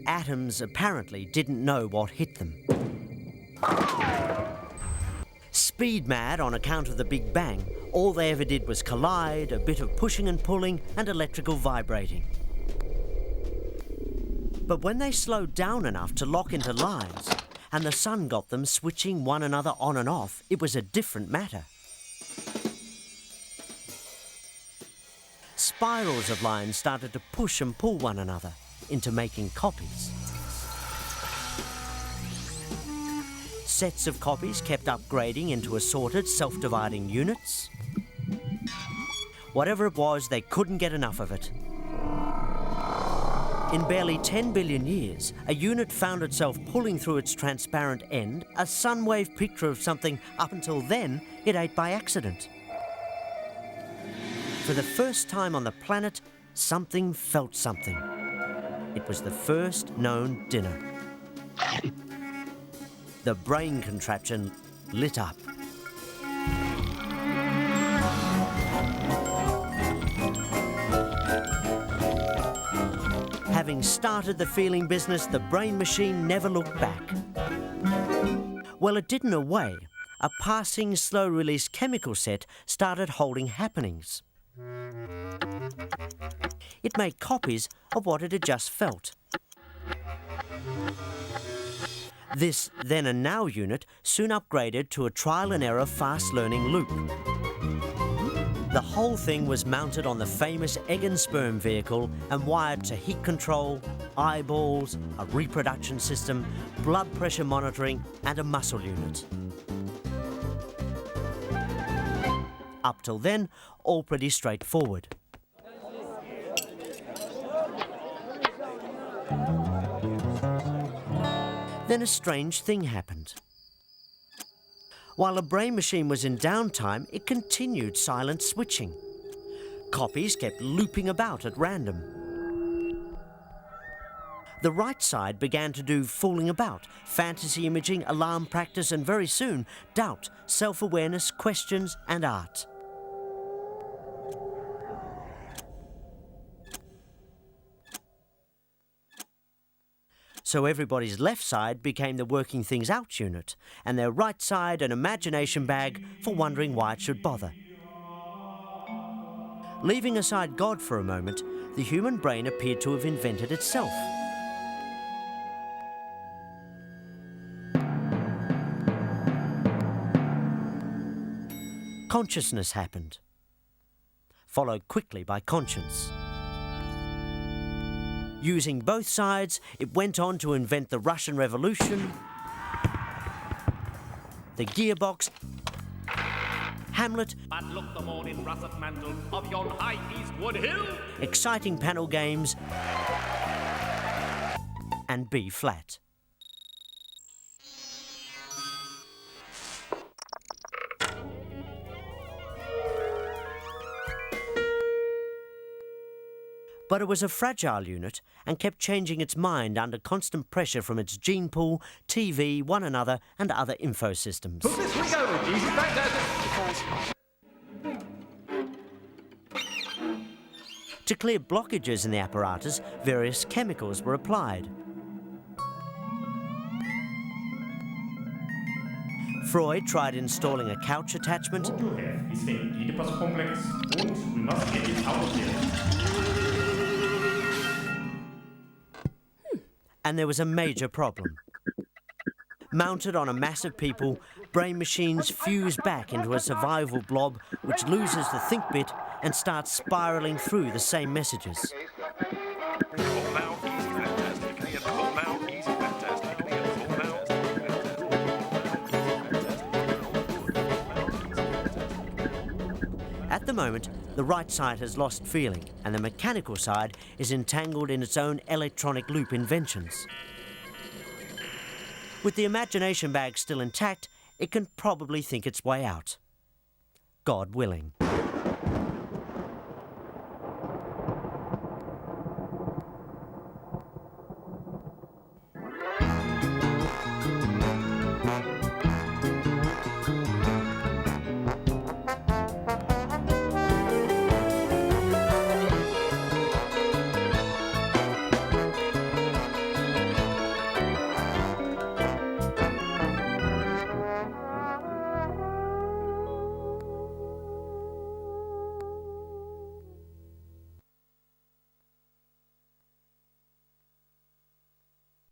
atoms apparently didn't know what hit them. Speed mad on account of the Big Bang, all they ever did was collide, a bit of pushing and pulling, and electrical vibrating. But when they slowed down enough to lock into lines, and the sun got them switching one another on and off, it was a different matter. Spirals of lines started to push and pull one another into making copies. Sets of copies kept upgrading into assorted, self-dividing units. Whatever it was, they couldn't get enough of it. In barely 10 billion years, a unit found itself pulling through its transparent end a sun-wave picture of something up until then it ate by accident. For the first time on the planet, something felt something. It was the first known dinner. The brain contraption lit up. Having started the feeling business, the brain machine never looked back. Well, it did in a way. A passing, slow-release chemical set started holding happenings. It made copies of what it had just felt. This then and now unit soon upgraded to a trial-and-error fast-learning loop. The whole thing was mounted on the famous egg and sperm vehicle and wired to heat control, eyeballs, a reproduction system, blood pressure monitoring, and a muscle unit. Up till then, all pretty straightforward. Then a strange thing happened. While the brain machine was in downtime, it continued silent switching. Copies kept looping about at random. The right side began to do fooling about, fantasy imaging, alarm practice, and very soon, doubt, self-awareness, questions, and art. So everybody's left side became the working things out unit, and their right side an imagination bag for wondering why it should bother. Leaving aside God for a moment, the human brain appeared to have invented itself. Consciousness happened, followed quickly by conscience. Using both sides, it went on to invent the Russian Revolution, the gearbox, Hamlet, but look the morning russet mantle of yon high eastward hill, exciting panel games, and B flat. But it was a fragile unit and kept changing its mind under constant pressure from its gene pool, TV, one another, and other info systems. Put this we go, easy back To clear blockages in the apparatus, various chemicals were applied. Freud tried installing a couch attachment. What you have is an Oedipus complex, and we must get it out of here. And there was a major problem. Mounted on a mass of people, brain machines fuse back into a survival blob which loses the think bit and starts spiralling through the same messages. At the moment, the right side has lost feeling, and the mechanical side is entangled in its own electronic loop inventions. With the imagination bag still intact, it can probably think its way out. God willing.